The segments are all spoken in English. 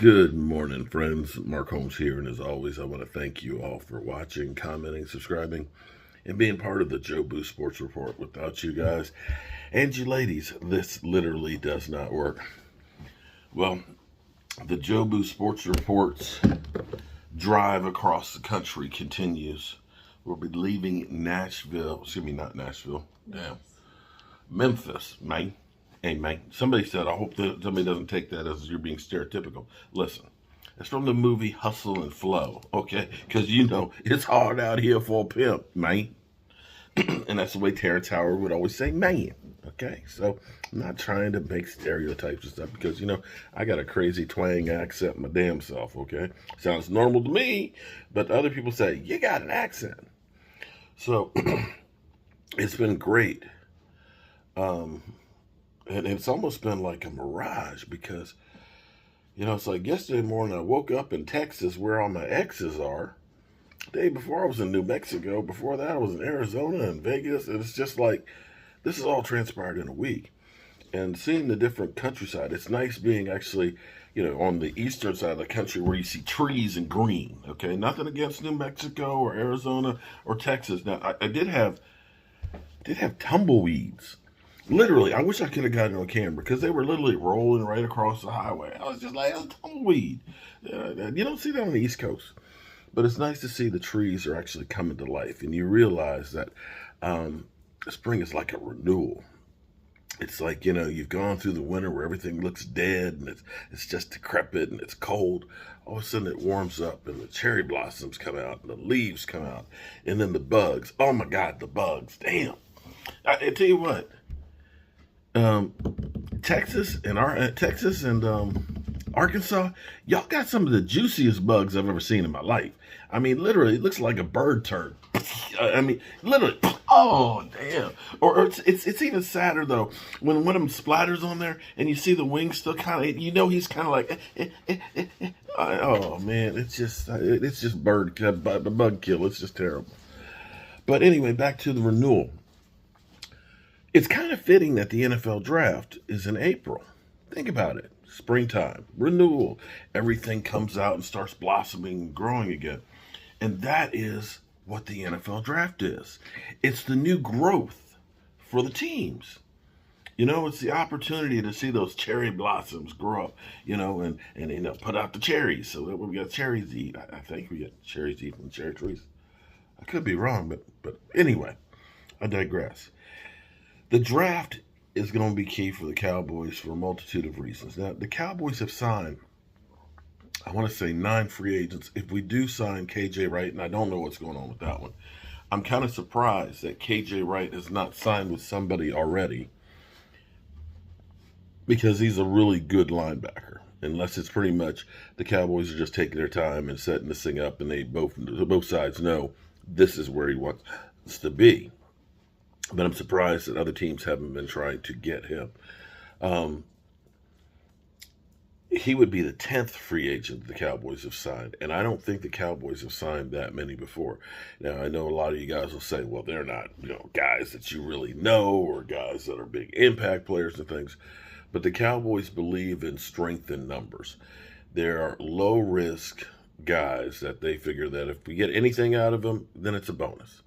Good morning, friends. Mark Holmes here, and as always, I want to thank you all for watching, commenting, subscribing, and being part of the Jobu Sports Report. Without you guys and you ladies, this literally does not work. Well, the Jobu Sports Report's drive across the country continues. We'll be leaving Memphis, man. Hey, man, somebody said, I hope that somebody doesn't take that as you're being stereotypical. Listen, it's from the movie Hustle and Flow, okay? Because, it's hard out here for a pimp, man. And that's the way Terrence Howard would always say, man, okay? So I'm not trying to make stereotypes and stuff because, I got a crazy twang accent my damn self, okay? Sounds normal to me, but other people say, you got an accent. So it's been great. And it's almost been like a mirage because, it's like yesterday morning I woke up in Texas where all my exes are. The day before I was in New Mexico. Before that I was in Arizona and Vegas. And it's just like, this is all transpired in a week. And seeing the different countryside, it's nice being actually, on the eastern side of the country where you see trees and green, okay? Nothing against New Mexico or Arizona or Texas. Now, I did have tumbleweeds. Literally, I wish I could have gotten on camera because they were literally rolling right across the highway. I was just like, a tumbleweed. You don't see that on the East Coast. But it's nice to see the trees are actually coming to life. And you realize that spring is like a renewal. It's like, you've gone through the winter where everything looks dead and it's just decrepit and it's cold. All of a sudden it warms up and the cherry blossoms come out and the leaves come out. And then the bugs. Oh, my God, the bugs. Damn. I tell you what. Texas and Arkansas, y'all got some of the juiciest bugs I've ever seen in my life. I mean, literally, it looks like a bird turd. I mean, literally. Oh, damn. Or it's even sadder though when one of them splatters on there and you see the wings still kind of. He's kind of like. Oh man, it's just bug kill. It's just terrible. But anyway, back to the renewal. It's kind of fitting that the NFL draft is in April. Think about it. Springtime, renewal. Everything comes out and starts blossoming and growing again. And that is what the NFL draft is. It's the new growth for the teams. It's the opportunity to see those cherry blossoms grow up, and put out the cherries so that we got cherries to eat. I think we get cherries to eat from the cherry trees. I could be wrong, but anyway, I digress. The draft is going to be key for the Cowboys for a multitude of reasons. Now, the Cowboys have signed, I want to say 9 free agents. If we do sign KJ Wright, and I don't know what's going on with that one, I'm kind of surprised that KJ Wright is not signed with somebody already because he's a really good linebacker. Unless it's pretty much the Cowboys are just taking their time and setting this thing up, and they both sides know this is where he wants to be. But I'm surprised that other teams haven't been trying to get him. He would be the 10th free agent the Cowboys have signed. And I don't think the Cowboys have signed that many before. Now, I know a lot of you guys will say, well, they're not guys that you really know or guys that are big impact players and things. But the Cowboys believe in strength in numbers. There are low-risk guys that they figure that if we get anything out of them, then it's a bonus.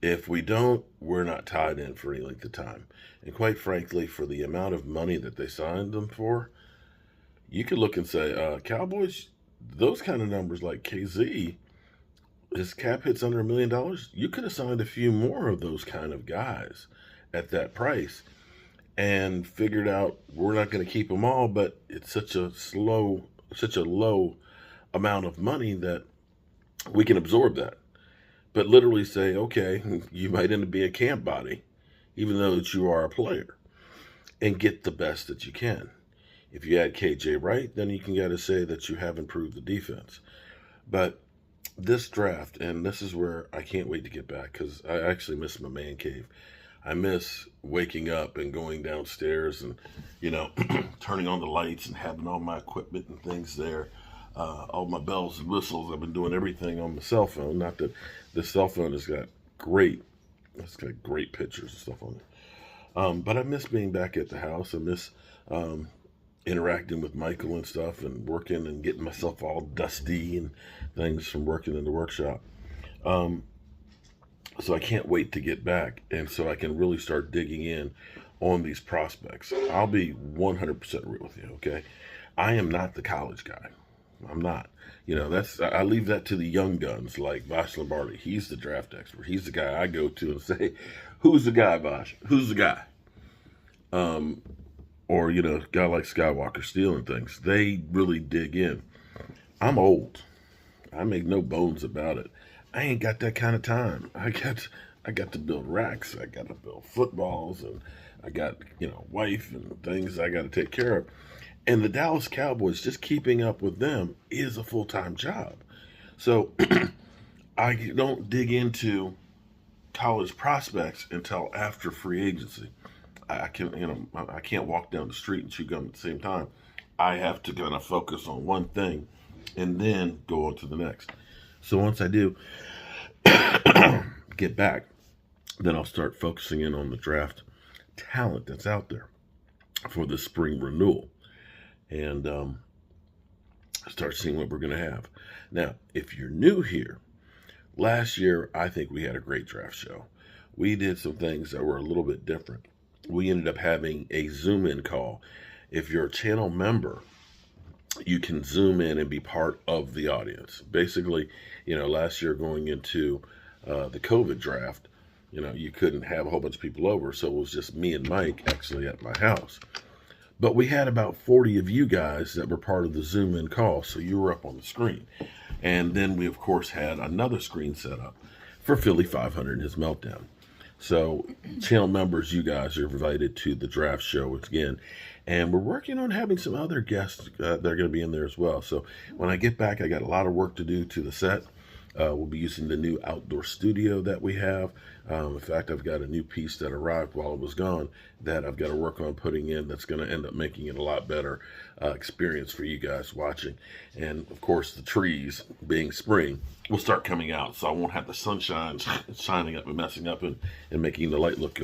If we don't, we're not tied in for any length of time. And quite frankly, for the amount of money that they signed them for, you could look and say, Cowboys, those kind of numbers like KZ, his cap hits under $1 million. You could have signed a few more of those kind of guys at that price and figured out we're not going to keep them all, but it's such a low amount of money that we can absorb that. But literally say, okay, you might end up being a camp body, even though that you are a player, and get the best that you can. If you add KJ Wright, then you can gotta say that you have improved the defense. But this draft, and this is where I can't wait to get back because I actually miss my man cave. I miss waking up and going downstairs and, turning on the lights and having all my equipment and things there. All my bells and whistles. I've been doing everything on my cell phone. Not that the cell phone it's got great pictures and stuff on it. But I miss being back at the house. I miss interacting with Michael and stuff and working and getting myself all dusty and things from working in the workshop. Um, so I can't wait to get back, and so I can really start digging in on these prospects. I'll be 100% real with you, okay? I am not the college guy. I'm not. That's I leave that to the young guns like Vash Lombardi. He's the draft expert. He's the guy I go to and say, "Who's the guy, Vash? Who's the guy?" Or a guy like Skywalker stealing things. They really dig in. I'm old. I make no bones about it. I ain't got that kind of time. I got to build racks. I got to build footballs, and I got wife and things I got to take care of. And the Dallas Cowboys, just keeping up with them is a full-time job. So I don't dig into college prospects until after free agency. I can't walk down the street and chew gum at the same time. I have to kind of focus on one thing and then go on to the next. So once I do get back, then I'll start focusing in on the draft talent that's out there for the spring renewal, and start seeing what we're going to have. Now, if you're new here, last year I think we had a great draft show. We did some things that were a little bit different. We ended up having a Zoom in call. If you're a channel member, you can Zoom in and be part of the audience. Basically, last year going into the COVID draft, you couldn't have a whole bunch of people over, so it was just me and Mike actually at my house. But we had about 40 of you guys that were part of the Zoom in call, so you were up on the screen. And then we, of course, had another screen set up for Philly 500 and his meltdown. So channel members, you guys are invited to the draft show again. And we're working on having some other guests that are going to be in there as well. So when I get back, I got a lot of work to do to the set. We'll be using the new outdoor studio that we have. In fact, I've got a new piece that arrived while I was gone that I've got to work on putting in that's going to end up making it a lot better experience for you guys watching. And, of course, the trees, being spring, will start coming out. So I won't have the sunshine shining up and messing up and making the light look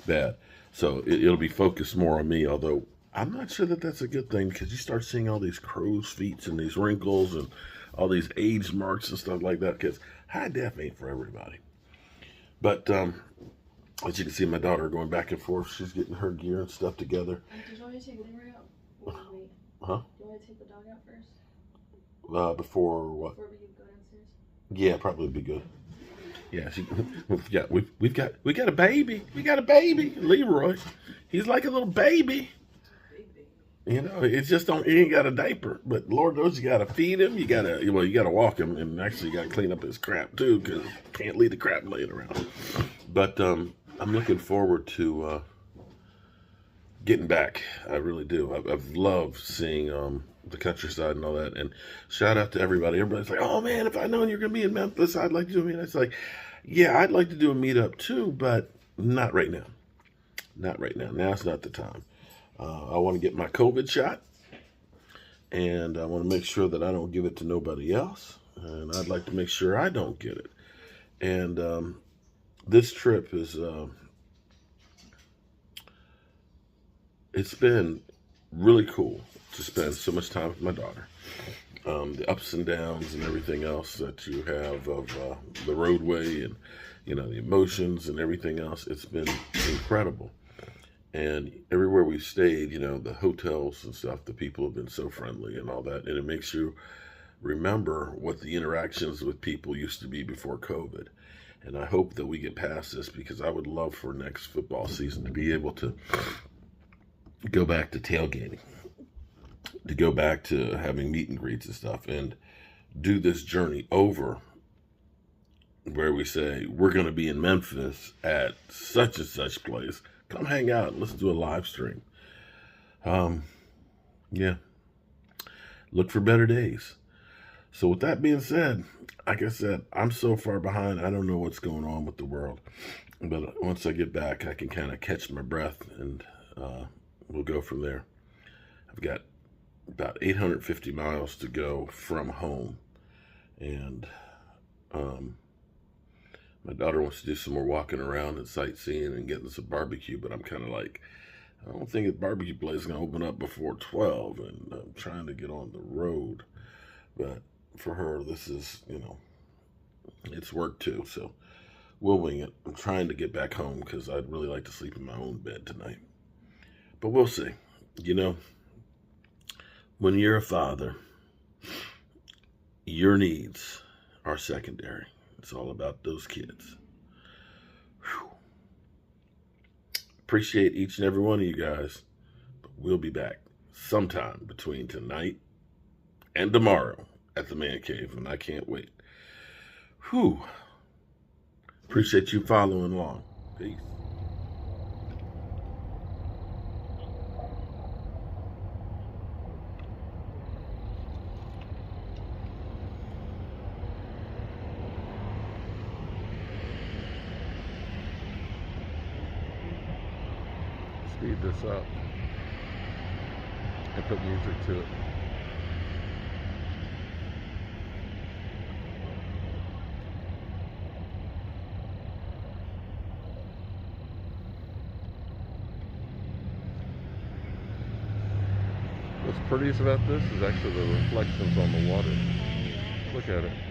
bad. So it'll be focused more on me, although I'm not sure that that's a good thing because you start seeing all these crow's feet and these wrinkles and all these age marks and stuff like that, because high def ain't for everybody. But as you can see, my daughter going back and forth. She's getting her gear and stuff together. Did you want me to take Leroy out? Or wait? Huh? Do you want me to take the dog out first? Before what? Before we go downstairs? Yeah, probably be good. Yeah, we've got a baby. We got a baby, Leroy. He's like a little baby. It's just he ain't got a diaper, but Lord knows you gotta feed him. You gotta walk him, and actually you gotta clean up his crap too, because can't leave the crap laying around. But I'm looking forward to getting back. I really do. I've loved seeing the countryside and all that. And shout out to everybody. Everybody's like, "Oh man, if I'd known you're gonna be in Memphis, I'd like to do a meetup." It's like, yeah, I'd like to do a meetup too, but not right now. Not right now. Now's not the time. I want to get my COVID shot, and I want to make sure that I don't give it to nobody else, and I'd like to make sure I don't get it. And this trip is, it's been really cool to spend so much time with my daughter. The ups and downs and everything else that you have of the roadway and, the emotions and everything else, it's been incredible. And everywhere we stayed, the hotels and stuff, the people have been so friendly and all that. And it makes you remember what the interactions with people used to be before COVID. And I hope that we get past this, because I would love for next football season to be able to go back to tailgating, to go back to having meet and greets and stuff, and do this journey over where we say, we're going to be in Memphis at such and such place. Come hang out. Let's do a live stream. Yeah. Look for better days. So with that being said, like I said, I'm so far behind. I don't know what's going on with the world. But once I get back, I can kind of catch my breath, and we'll go from there. I've got about 850 miles to go from home. And my daughter wants to do some more walking around and sightseeing and getting some barbecue, but I'm kind of like, I don't think the barbecue place is going to open up before 12, and I'm trying to get on the road. But for her, this is, it's work too, so we'll wing it. I'm trying to get back home because I'd really like to sleep in my own bed tonight. But we'll see. When you're a father, your needs are secondary. It's all about those kids. Whew. Appreciate each and every one of you guys. But we'll be back sometime between tonight and tomorrow at the Man Cave, and I can't wait. Whew. Appreciate you following along. Peace. Speed this up and put music to it. What's prettiest about this is actually the reflections on the water. Look at it.